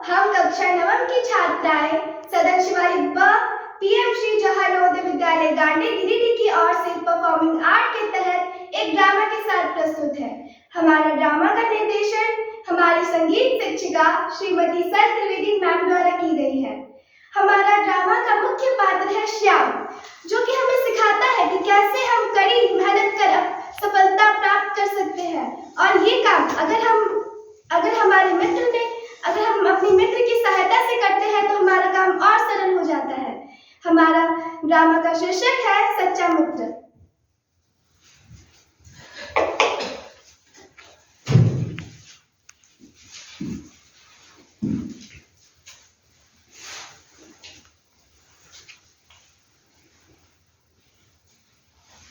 हम कक्षा नवम की छात्राएं सदन शिवालिक ब पीएम श्री जवाहर नवोदय विद्यालय गांडी गिरिडीह की ओर से परफॉर्मिंग आर्ट के तहत एक ड्रामा के साथ प्रस्तुत है। हमारा ड्रामा का निर्देशन हमारी संगीत शिक्षिका श्रीमती सर त्रिवेदी मैम द्वारा की गई है। हमारा ड्रामा का मुख्य पात्र है श्याम, जो कि हमें सिखाता है कि कैसे हम कड़ी मेहनत कर सफलता प्राप्त कर सकते हैं। और ये काम अगर हम अपने मित्र की सहायता से करते हैं तो हमारा काम और सरल हो जाता है। हमारा ड्रामा का शीर्षक है सच्चा मित्र।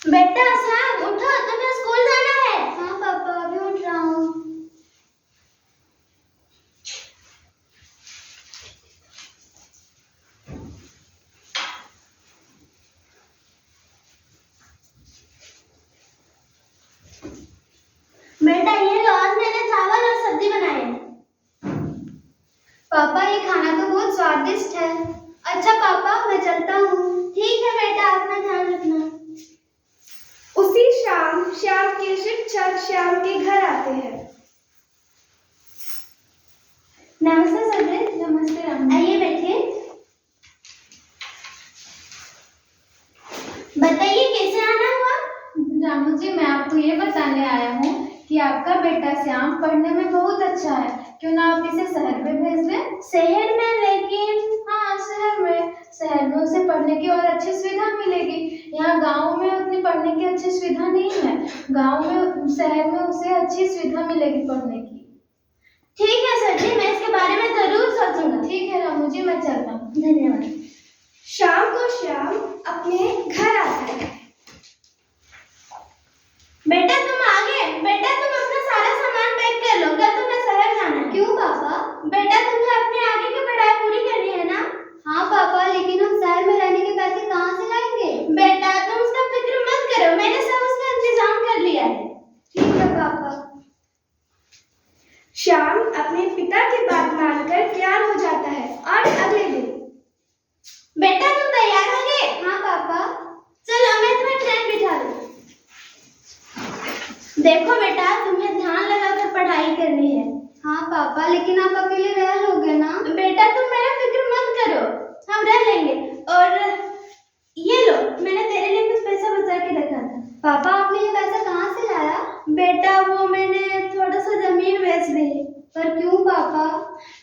बेटा सैम उठो, तुम्हें स्कूल जाना है। हाँ पापा, अभी उठ रहा हूँ। बेटा ये लो, आज मैंने चावल और सब्जी बनाई है। पापा ये खाना तो बहुत स्वादिष्ट है। अच्छा पापा, मैं चलता हूँ। ठीक है बेटा, अपना ध्यान रखना। उसी शाम श्याम के शिक्षक श्याम के घर आते हैं। नमस्ते सर। नमस्ते राम। आइए बैठिए। बताइए कैसे आना हुआ? रामू जी, मैं आपको ये बताने आया हूँ कि आपका बेटा श्याम पढ़ने में बहुत अच्छा है। क्यों ना आप इसे शहर में भेज दें? शहर में? लेकिन हाँ, शहर में उसे पढ़ने की और अच्छी सुविधा मिलेगी। यहाँ गांव में उतनी पढ़ने की अच्छी सुविधा नहीं है। शहर में उसे अच्छी सुविधा मिलेगी पढ़ने की। ठीक है सर जी, मैं इसके बारे में जरूर सोचूंगा। ठीक है रामू जी, मैं चलता हूँ। धन्यवाद। शाम को श्याम अपने घर आता है। बेटा तुम आ गए। बेटा तुम अपना सारा सामान पैक कर लो, कल तुम्हें शहर जाना है। क्यों पापा? बेटा तुम्हें अपने आगे की पढ़ाई पूरी करनी है ना? हाँ पापा, लेकिन हम शहर में रहने के पैसे कहाँ से लाएंगे? बेटा तुम उसका फिक्र मत करो, मैंने सब उसका इंतजाम कर लिया है। ठीक है पापा। श्याम अपने पिता की बात मानकर तैयार हो जाता है और अगले दिन। बेटा तुम तैयार हो गए? हाँ पापा। चलो मैं तुम्हें ट्रेन बिठा दूँ। देखो बेटा, तुम्हें ध्यान लगाकर पढ़ाई करनी है। हाँ पापा, लेकिन आप अकेले रह लोगे ना? बेटा तुम मेरा फिक्र मत करो, हम रह लेंगे। और ये लो, मैंने तेरे लिए कुछ पैसा बचा के रखा था। पापा आपने ये पैसा कहाँ से लाया? बेटा वो मैंने थोड़ा सा जमीन बेच दी। पर क्यों पापा?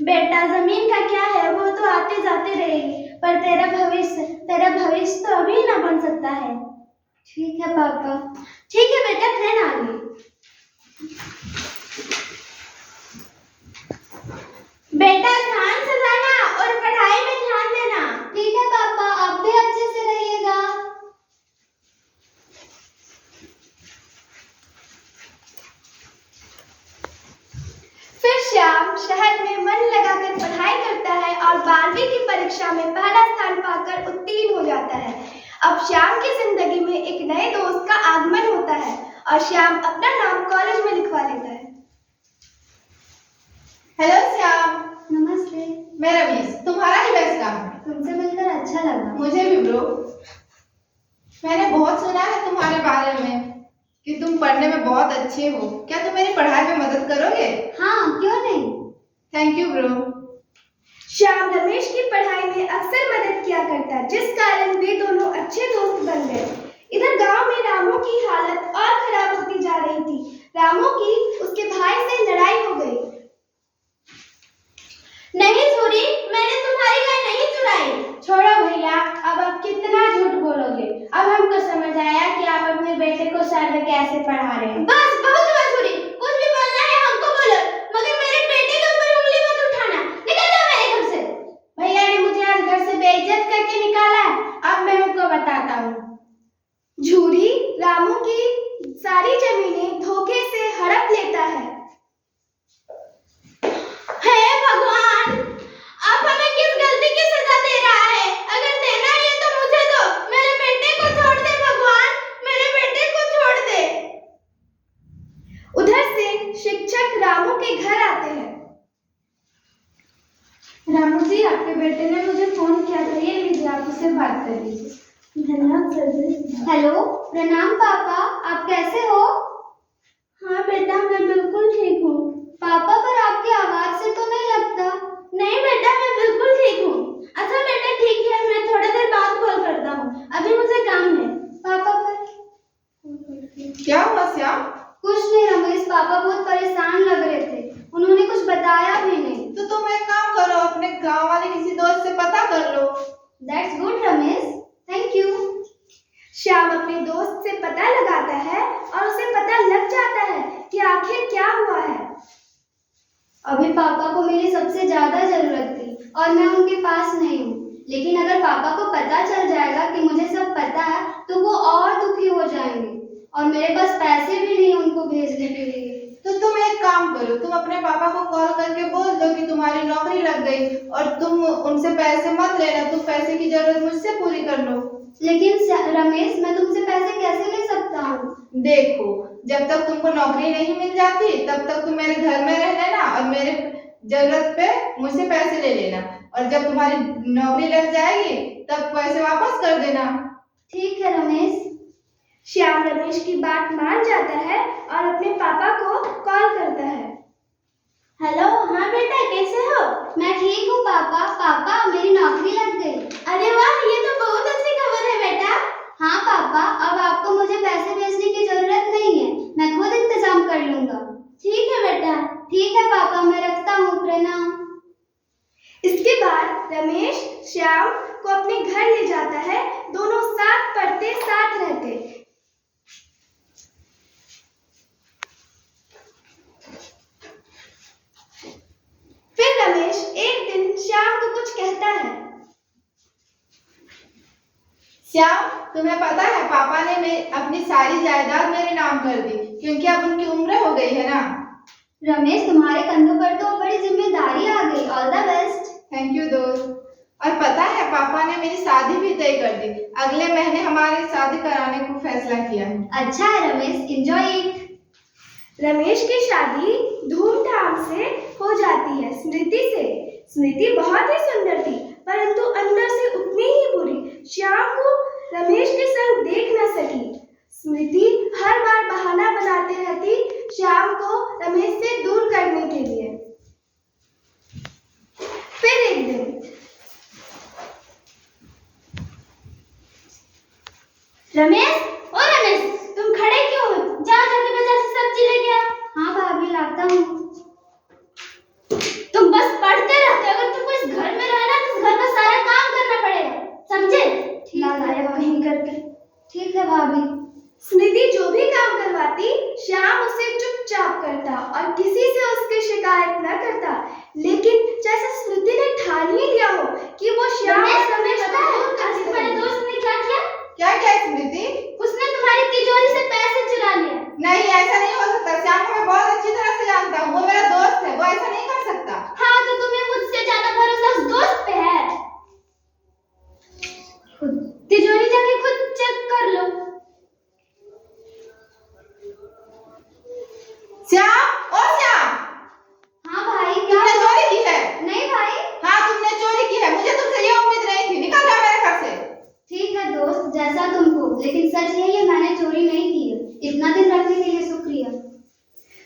बेटा जमीन का क्या है, वो तो आते जाते रहेगी, पर तेरा भविष्य तो अभी ना बन सकता है। ठीक है पापा। ठीक है बेटा, ट्रेन आ गई। बेटा ध्यान से जाना और पढ़ाई में ध्यान देना। ठीक है पापा, आप भी अच्छे से रहिएगा। फिर श्याम शहर में मन लगाकर पढ़ाई करता है और 12वीं की परीक्षा में पहला स्थान पाकर उत्तीर्ण हो जाता है। अब श्याम की जिंदगी में एक नए दोस्त का आगमन होता है और श्याम अपना नाम कॉलेज में लिखवा लेता है। हेलो श्याम। नमस्ते। मैं रमेश, तुम्हारा ही बेस्ट काम है। तुमसे मिलकर अच्छा लगा। मुझे भी ब्रो। मैंने बहुत सुना है तुम्हारे बारे में कि तुम पढ़ने में बहुत अच्छे हो। क्या तुम मेरी पढ़ाई में मदद करोगे? हाँ, क्यों नहीं। Thank you bro. Shyam Ramesh की पढ़ाई में अक्सर मदद किया करता, जिस कारण वे दोनों अच्छे दोस्त बन गए। इधर गांव में रामू की हालत और खराब होती जा रही थी। रामू की उसके भाई से लड़ाई हो गई। नहीं छोरी, मैंने तुम्हारी गाय नहीं चुराई। छोड़ो भैया, अब आप कितना झूठ बोलोगे। अब हमको समझ आया कि आप अपने बेटे को सर में कैसे पढ़ा रहे हैं। बस बहुत हुआ छोरी, कुछ भी बोलना है हमको बोलो, मगर मेरे बेटे के ऊपर उंगली मत उठाना। निकल जाओ मेरे घर से। भैया ने मुझे आज घर से बेइज्जत करके निकाला है। अब मैं उनको बताता हूँ। झूरी रामू की सारी जमीनें धोखे से हड़प लेता है। जी आपके बेटे ने मुझे फोन किया था, ये लीजिए आप उससे बात कर लीजिए। धन्यवाद सर। हेलो, प्रणाम पापा, आप कैसे हो? हाँ बेटा, मैं बिल्कुल ठीक हूँ। पापा, पर आपकी आवाज से तो नहीं लगता। नहीं बेटा, मैं बिल्कुल ठीक हूँ। अच्छा बेटा ठीक है, मैं थोड़ी देर बाद कॉल करता हूँ, अभी मुझे काम है। पापा पर क्या हुआ श्याम? कुछ नहीं रमेश, पापा बहुत परेशान लग रहे थे, उन्होंने कुछ बताया भी नहीं। तो तुम एक काम करो, अपने गांव वाले किसी दोस्त से पता कर लो। That's good Ramesh, thank you. Shyam अपने दोस्त से पता लगाता है और उसे पता लग जाता है कि आखिर क्या हुआ है। अभी पापा को मेरी सबसे ज्यादा जरूरत थी और मैं उनके पास नहीं हूँ, लेकिन अगर पापा को पता चल जाएगा कि मुझे सब पता है तो वो और दुखी हो जाएंगे और मेरे पास पैसे भी नहीं उनको भेजने के लिए। तो तुम एक काम करो, तुम अपने पापा को कॉल करके बोल दो कि तुम्हारी नौकरी लग गई और तुम उनसे पैसे मत लेना, तुम पैसे की जरूरत मुझसे पूरी कर लो। लेकिन रमेश, मैं तुमसे पैसे कैसे ले सकता हूँ? देखो, जब तक तुमको नौकरी नहीं मिल जाती तब तक तुम मेरे घर में रह लेना और मेरे जरूरत पे मुझसे पैसे ले लेना, और जब तुम्हारी नौकरी लग जाएगी तब पैसे वापस कर देना। ठीक है रमेश। श्याम रमेश की बात मान जाता है और अपने पापा को कॉल करता है। हेलो, हाँ बेटा कैसे हो? मैं ठीक हूँ पापा। पापा, मेरी नौकरी लग गई। अरे वाह, ये तो बहुत अच्छी खबर है बेटा। हाँ पापा, अब आपको मुझे पैसे भेजने की जरूरत नहीं है, मैं खुद इंतजाम कर लूंगा। ठीक है बेटा। ठीक है पापा, मैं रखता हूँ, प्रणाम। इसके बाद रमेश श्याम को अपने घर ले जाता है। दोनों साथ पढ़ते, साथ रहते। फिर रमेश एक दिन श्याम को कुछ कहता है। श्याम, तुम्हें पता है पापा ने अपनी सारी जायदाद मेरे नाम कर दी, क्योंकि अब उनकी उम्र हो गई है ना। रमेश, तुम्हारे कंधों पर तो बड़ी जिम्मेदारी आ गई। All the best. Thank you दोस्त। और पता है पापा ने मेरी शादी भी तय कर दी, अगले महीने हमारी शादी कराने को फैसला किया है। अच्छा है रमेश, एंजॉय इट। रमेश की शादी धूमधाम से हो जाती है स्मृति से। स्मृति बहुत ही सुंदर थी, परंतु अंदर से उतनी ही बुरी। श्याम को रमेश के संग देख न सकी। स्मृति हर बार बहाना बनाते रहती श्याम को रमेश से दूर करने के लिए। फिर एक दिन रमेश, ओ रमेश, तुम खड़े क्यों हो? जाओ जाके बाजार से सब्जी लेके आओ। हाँ भाभी, लाता हूँ। तुम बस पढ़ते रहते हो, अगर तुमको इस घर में रहना तो इस घर का सारा काम करना पड़ेगा, समझे? ठीक है कहीं करके। ठीक है भाभी। स्मृति जो भी काम करवाती श्याम उसे चुपचाप करता और किसी से उसकी शिकायत न करता। लेकिन जैसे स्मृति ने ठान ही लिया हो कि वो श्याम और रमेश को दूर कर तुम्हारे दोस्त ने क्या किया? क्या क्या स्मृति? उसने तुम्हारी तिजोरी से पैसे चुरा लिए। नहीं, ऐसा नहीं हो सकता। श्याम को मैं बहुत अच्छी तरह से जानता हूँ, वो मेरा दोस्त है, वो ऐसा नहीं कर सकता। हाँ, तो तुम्हें मुझसे ज्यादा भरोसा उस दोस्त पे है। तिजोरी जाके खुद चेक कर लो। श्याम, ओ श्याम। हाँ भाई, क्या? तुमने चोरी की है? नहीं भाई। हाँ, तुमने चोरी की है, मुझे तुमसे ये उम्मीद नहीं थी। निकल जा मेरे घर से। ठीक है दोस्त, जैसा तुमको, लेकिन सच है ये मैंने चोरी नहीं की है। इतना दिन रखने के लिए शुक्रिया।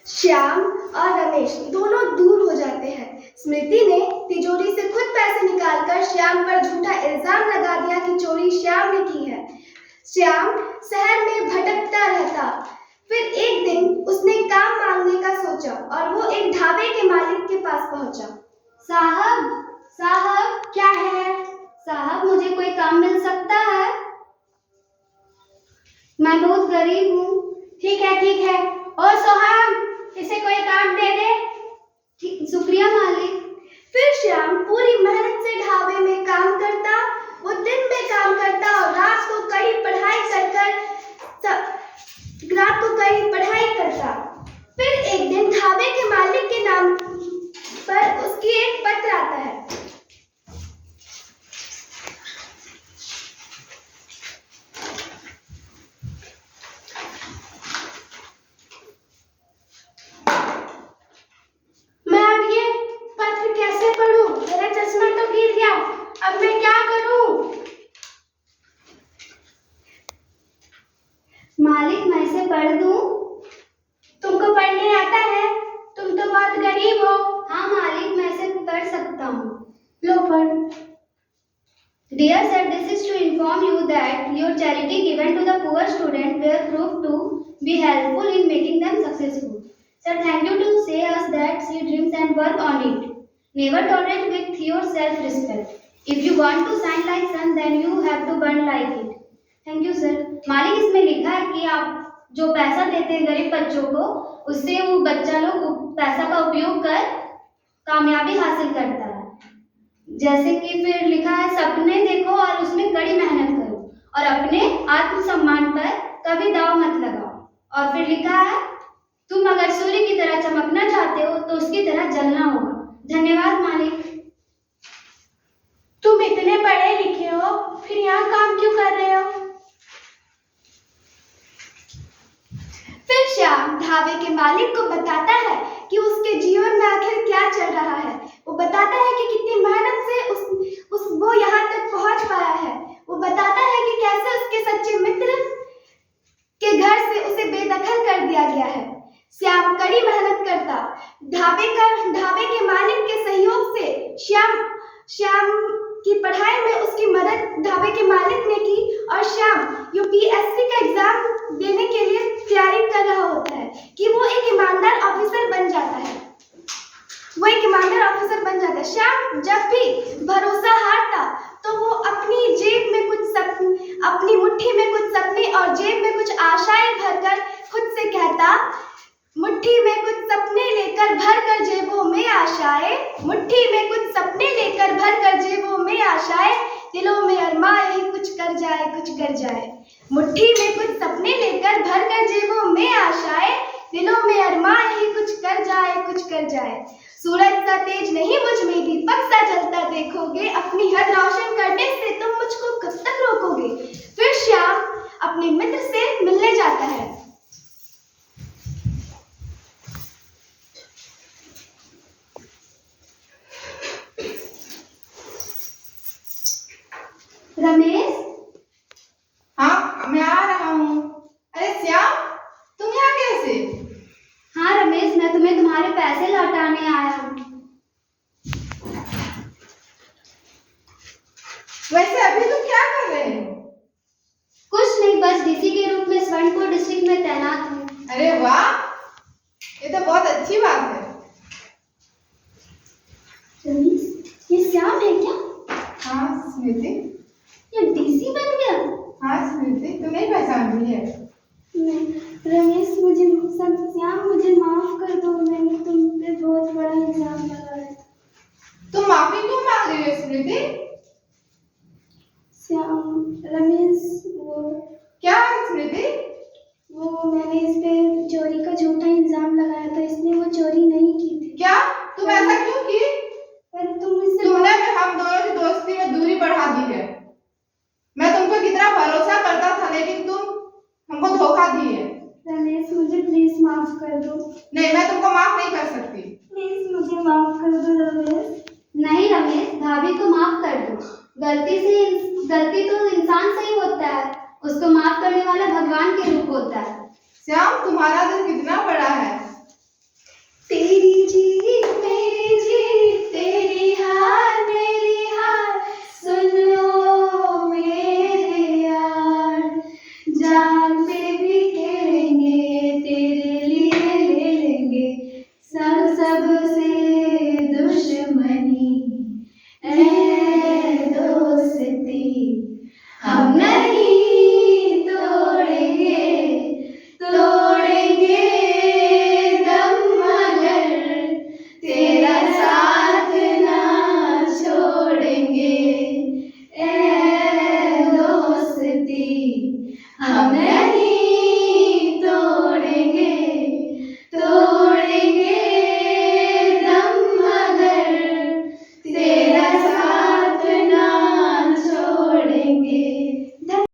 श्याम और रमेश दोनों दूर हो जाते हैं। स्मृति ने तिजोरी से खुद पैसे निकालकर श्याम पर झूठा इल्जाम लगा दिया कि चोरी श्याम ने की है। श्याम शहर में भटकता रहता। फिर एक दिन उसने काम मांगने का सोचा और वो एक ढाबे के मालिक के पास पहुंचा। साहब, साहब। क्या है? साहब, मुझे कोई काम मिल सकता है? मैं बहुत गरीब हूँ। ठीक है। ओ सोहम, इसे कोई काम दे दे। ठीक, शुक्रिया मालिक। फिर श्याम पूरी मेहनत से ढाबे में काम करता। वो दिन में काम करता और रात को कड़ी पढ़ाई करता। फिर एक दिन ढाबे के मालिक के नाम पर उसकी एक पत्र आता है। मैं अब ये पत्र कैसे पढूं? मेरा चश्मा तो गिर गरीब हो। हाँ मालिक, मैं इसे कर सकता हूँ। लो पढ़। Dear sir, this is to inform you that your charity given to the poor student were proved to be helpful in making them successful. Sir, thank you to say us that see dreams and work on it. Never tolerate with your self-respect. If you want to shine like sun, then you have to burn like it. Thank you sir. मालिक, इसमें लिखा है कि आप जो पैसा देते हैं गरीब बच्चों को, उससे वो बच्चा लोग पैसा का उपयोग कर कामयाबी हासिल करता है। जैसे कि फिर लिखा है सपने देखो और उसमें कड़ी मेहनत करो और अपने आत्मसम्मान पर कभी दाव मत लगाओ। और फिर लिखा है तुम अगर सूर्य की तरह चमकना चाहते हो तो उसकी तरह जलना होगा। धन्यवाद मालिक। तुम इतने पढ़े लिखे हो, फिर यहाँ काम क्यों कर रहे हो? फिर श्याम ढाबे के मालिक को बताता है कि उसके जीवन में आखिर क्या चल रहा है। वो बताता है कि कितनी मेहनत से वो यहाँ तक पहुँच पाया है। वो बताता है कि कैसे उसके सच्चे मित्र के घर से उसे बेदखल कर दिया गया है। श्याम कड़ी मेहनत करता। ढाबे के मालिक के सहयोग से श्याम की पढ़ाई में उसकी मदद ढाबे के मालिक ने की और श्याम यूपीएससी का एग्जाम देने के लिए तैयारी कर रहा होता है कि वो एक ईमानदार ऑफिसर बन जाता है। श्याम जब भी भरोसा हारता तो वो अपनी मुट्ठी में कुछ सपने और जेब में कुछ आशाएं भरकर खुद से कहता, मुट्ठी में कुछ सपने लेकर भरकर जेबों में आशाएं, मुट्ठी में कुछ सपने लेकर भरकर जेबों में आशाएं, दिलों में अरमां यही कुछ कर जाए। मुट्ठी में कुछ सपने लेकर भरकर जेबों में आशाएं, दिलों में अरमां यही कुछ कर जाए। सूरज सा तेज नहीं मुझ में दीपक सा जलता देखोगे, अपनी हद रोशन करने से तुम मुझको कब तक रोकोगे। फिर श्याम अपने मित्र से मिलने जाता है। रमेश, हाँ मैं आ रहा हूँ। अरे श्याम, तुम यहाँ कैसे? हाँ रमेश, मैं तुम्हें तुम्हारे पैसे लौटाने आया हूँ। वैसे अभी तुम क्या कर रहे हो? कुछ नहीं, बस डीसी के रूप में स्वर्णपुर डिस्ट्रिक्ट में तैनात हूँ। अरे वाह, ये तो बहुत अच्छी बात है। रमेश, ये श्याम है क्या? हाँ स्मृति। ये डीसी बन गया? हाँ स्मृति, तुम नहीं पहचान रही है? रमेश, मुझे माफ कर दो, मैंने तुम पे बहुत बड़ा इल्जाम लगाया। तुम माफी क्यों मांग रही हो स्मृति? रमेश, क्या है स्मृति? मैंने इस पे चोरी का झूठा इल्जाम लगाया था, इसने वो चोरी नहीं की थी। क्या तुम ऐसा क्यों की? पर तुमने हम दोनों की दोस्ती में दूरी बढ़ा दी है। मैं तुमको कितना भरोसा करता था, लेकिन तुम हमको धोखा दी है। रमेश, मुझे प्लीज माफ कर दो। नहीं, मैं तुमको माफ नहीं कर सकती। प्लीज मुझे माफ कर दो रमेश। नहीं रमेश, भाभी को माफ कर दो। गलती तो इंसान से ही होता है, उसको माफ करने वाला भगवान के रूप होता है। श्याम, तुम्हारा दिल कितना